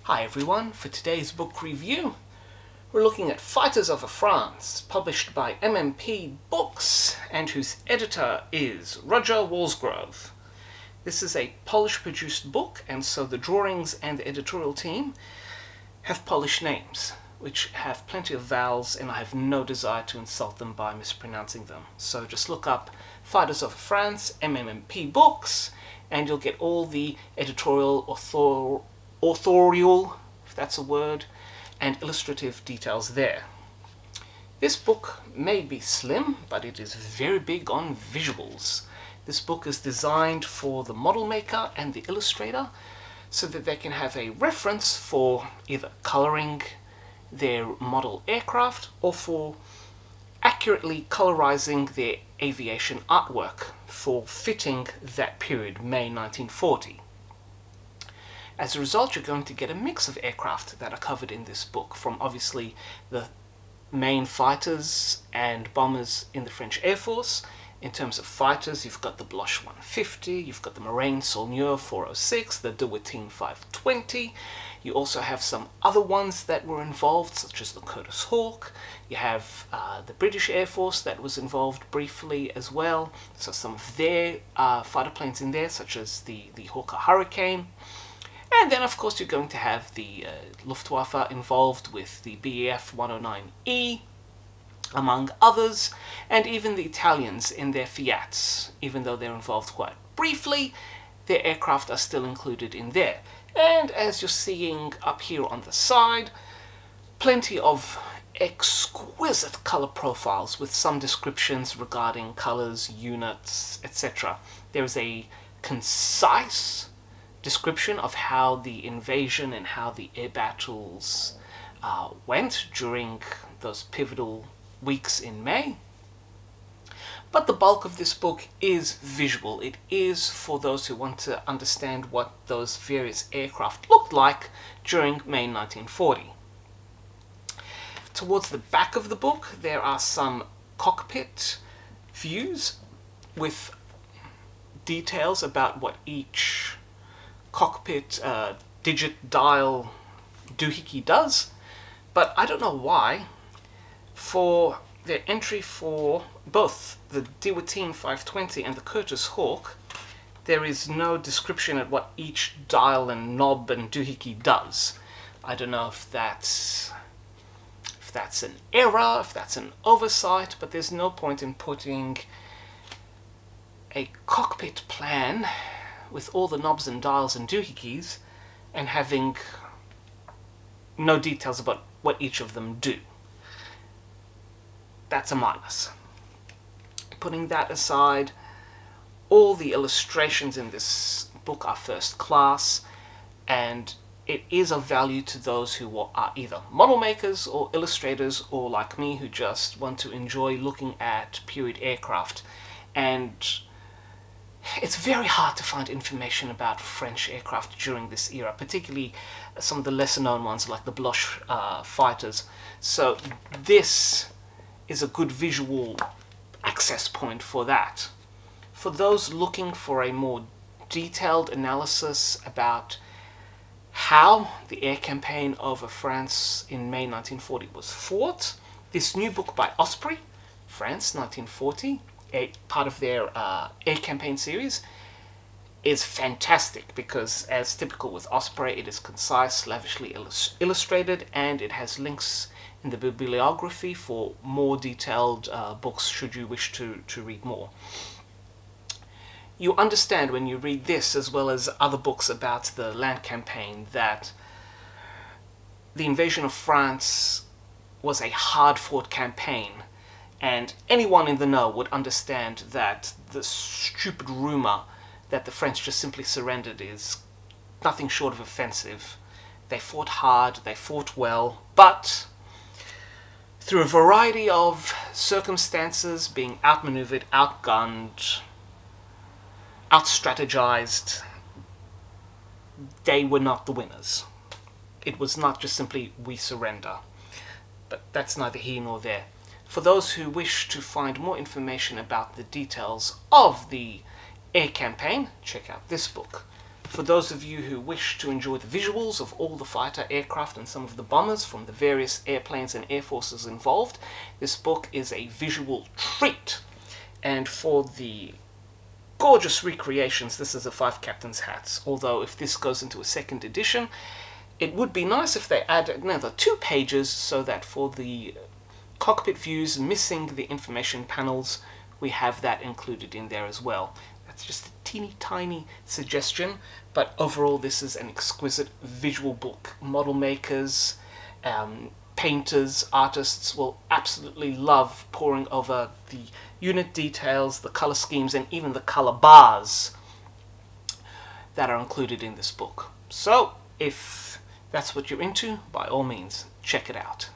Hi everyone, for today's book review we're looking at Fighters of France, published by MMP Books and whose editor is Roger Walsgrove. This is a Polish-produced book, and so the drawings and the editorial team have Polish names, which have plenty of vowels, and I have no desire to insult them by mispronouncing them. So just look up Fighters of France, MMP Books, and you'll get all the editorial authorial, if that's a word, and illustrative details there. This book may be slim, but it is very big on visuals. This book is designed for the model maker and the illustrator so that they can have a reference for either coloring their model aircraft or for accurately colorizing their aviation artwork for fitting that period, May 1940. As a result, you're going to get a mix of aircraft that are covered in this book, from obviously the main fighters and bombers in the French Air Force. In terms of fighters, you've got the Bloch 150, you've got the Marine Saulnier 406, the De Wittine 520. You also have some other ones that were involved, such as the Curtiss Hawk. You have the British Air Force that was involved briefly as well. So some of their fighter planes in there, such as the Hawker Hurricane. And then, of course, you're going to have the Luftwaffe involved with the Bf 109E, among others, and even the Italians in their Fiats. Even though they're involved quite briefly, their aircraft are still included in there. And as you're seeing up here on the side, plenty of exquisite color profiles with some descriptions regarding colors, units, etc. There's a concise description of how the invasion and how the air battles went during those pivotal weeks in May. But the bulk of this book is visual. It is for those who want to understand what those various aircraft looked like during May 1940. Towards the back of the book, there are some cockpit views with details about what each cockpit digit dial doohickey does, but I don't know why. For their entry for both the De Wittine 520 and the Curtiss Hawk, there is no description of what each dial and knob and doohickey does. I don't know if that's an error, if that's an oversight, but there's no point in putting a cockpit plan with all the knobs and dials and doohickeys and having no details about what each of them do. That's a minus. Putting that aside, all the illustrations in this book are first class, and it is of value to those who are either model makers or illustrators, or like me, who just want to enjoy looking at period aircraft. And it's very hard to find information about French aircraft during this era, particularly some of the lesser known ones like the Bloch fighters. So this is a good visual access point for that. For those looking for a more detailed analysis about how the air campaign over France in May 1940 was fought, this new book by Osprey, France 1940, a part of their air campaign series, is fantastic because, as typical with Osprey, it is concise, lavishly illustrated, and it has links in the bibliography for more detailed books should you wish to read more. You understand when you read this, as well as other books about the land campaign, that the invasion of France was a hard-fought campaign, and anyone in the know would understand that the stupid rumor that the French just simply surrendered is nothing short of offensive. They fought hard, they fought well, but through a variety of circumstances, being outmaneuvered, outgunned, out-strategized, they were not the winners. It was not just simply, we surrender. But that's neither here nor there. For those who wish to find more information about the details of the air campaign, check out this book, For those of you who wish to enjoy the visuals of all the fighter aircraft and some of the bombers from the various airplanes and air forces involved, this book is a visual treat. And for the gorgeous recreations, this is a 5 Captains hats. Although if this goes into a second edition, it would be nice if they add another 2 pages so that for the cockpit views missing the information panels, we have that included in there as well. That's just a teeny tiny suggestion, but overall this is an exquisite visual book. Model makers, painters, artists will absolutely love poring over the unit details, the color schemes, and even the color bars that are included in this book. So if that's what you're into, by all means, check it out.